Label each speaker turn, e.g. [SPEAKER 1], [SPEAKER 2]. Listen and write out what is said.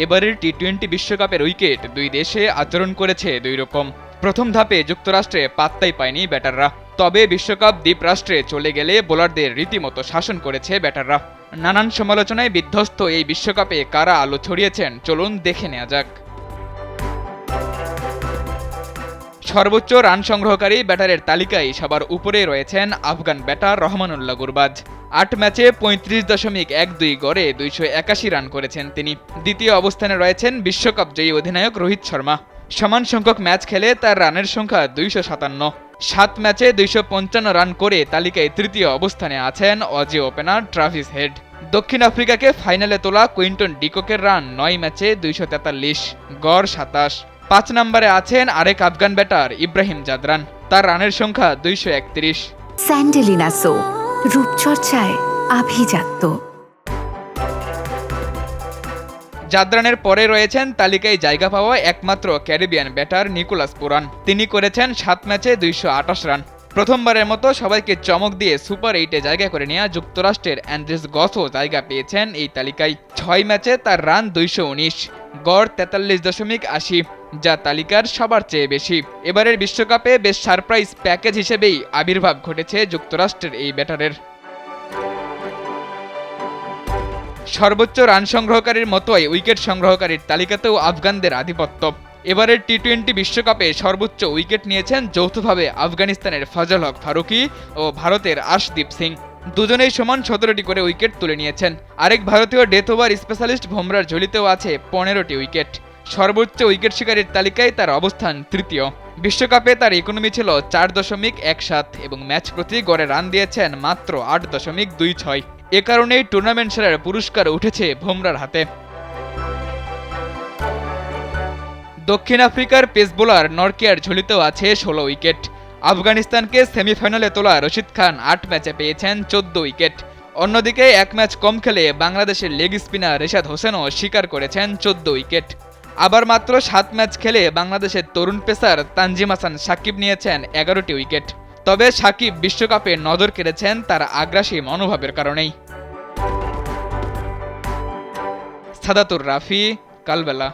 [SPEAKER 1] এবারের টি-20 বিশ্বকাপের উইকেট দুই দেশে আচরণ করেছে দুই রকম। প্রথম ধাপে যুক্তরাষ্ট্রে পাত্তাই পায়নি ব্যাটাররা, তবে বিশ্বকাপ দ্বীপরাষ্ট্রে চলে গেলে বোলারদের রীতিমতো শাসন করেছে ব্যাটাররা। নানান সমালোচনায় বিধ্বস্ত এই বিশ্বকাপে কারা আলো ছড়িয়েছেন চলুন দেখে নেওয়া যাক। সর্বোচ্চ রান সংগ্রহকারী ব্যাটারের তালিকায় সবার উপরে রয়েছেন আফগান ব্যাটার রহমানুল্লাহ গুরবাজ। ৮ ম্যাচে ৩৫.১২ গড়ে ২৮১ রান করেছেন তিনি। দ্বিতীয় অবস্থানে রয়েছেন বিশ্বকাপ জয়ী অধিনায়ক রোহিত শর্মা। সমান সংখ্যক ম্যাচ খেলে তার রানের সংখ্যা ২৫৭। ৭ ম্যাচে ২৫৫ রান করে তালিকায় তৃতীয় অবস্থানে আছেন অজি ওপেনার ট্রাভিস হেড। দক্ষিণ আফ্রিকাকে ফাইনালে তোলা কুইন্টন ডিককের রান ৯ ম্যাচে ২৪৩, গড় ২৭। ৫ নম্বরে আছেন আরেক আফগান ব্যাটার ইব্রাহিম জাদরান, তার রানের সংখ্যা ২৩১।
[SPEAKER 2] স্যান্ডেলিনা সো, রূপচর্চায় আভিজাত্য।
[SPEAKER 1] জাদরানের পরে রয়েছেন তালিকায় জায়গা পাওয়া একমাত্র ক্যারিবিয়ান ব্যাটার নিকোলাস পুরান। তিনি করেছেন ৭ ম্যাচে ২২৮ রান। প্রথমবারের মতো সবাইকে চমক দিয়ে সুপার 8-এ জায়গা করে নেওয়া যুক্তরাষ্ট্রের অ্যান্ড্রেস গসও জায়গা পেয়েছেন এই তালিকায়। ৬ ম্যাচে তার রান ২১৯, গড় ৪৩.৮০, যা তালিকার সবার চেয়ে বেশি। এবারের বিশ্বকাপে বেশ সারপ্রাইজ প্যাকেজ হিসেবেই আবির্ভাব ঘটেছে যুক্তরাষ্ট্রের এই ব্যাটারের। সর্বোচ্চ রান সংগ্রহকারীর মতোই উইকেট সংগ্রহকারীর তালিকাতেও আফগানদের আধিপত্য। এবারের টি-20 বিশ্বকাপে সর্বোচ্চ উইকেট নিয়েছেন যৌথভাবে আফগানিস্তানের ফজল হক ফারুকি ও ভারতের আশদীপ সিং। দুজনেই সমান ১৭টি করে উইকেট তুলে নিয়েছেন। আরেক ভারতীয় ডেথ ওভার স্পেশালিস্ট বুমরার ঝুলিতেও আছে ১৫টি উইকেট। সর্বোচ্চ উইকেট শিকারীর তালিকায় তার অবস্থান তৃতীয়। বিশ্বকাপে তার ইকোনমি ছিল ৪.১৭ এবং ম্যাচ প্রতি গড়ে রান দিয়েছেন মাত্র ৮.২৬। এ কারণেই টুর্নামেন্ট সেরার পুরস্কার উঠেছে বুমরার হাতে। দক্ষিণ আফ্রিকার পেস বোলার নরকিয়ার ঝুলিতেও আছে ১৬ উইকেট। আফগানিস্তানকে সেমিফাইনালে তোলা রশিদ খান ৮ ম্যাচে পেয়েছেন ১৪ উইকেট। অন্যদিকে এক ম্যাচ কম খেলে বাংলাদেশের লেগ স্পিনার রেশাদ হোসেনও শিকার করেছেন ১৪ উইকেট। আবার মাত্র ৭ ম্যাচ খেলে বাংলাদেশের তরুণ পেসার তানজিম হাসান সাকিব নিয়েছেন ১১টি উইকেট। তবে সাকিব বিশ্বকাপে নজর কেড়েছেন তার আগ্রাসী মনোভাবের কারণেই। সাদাতুর রাফি, কালবেলা।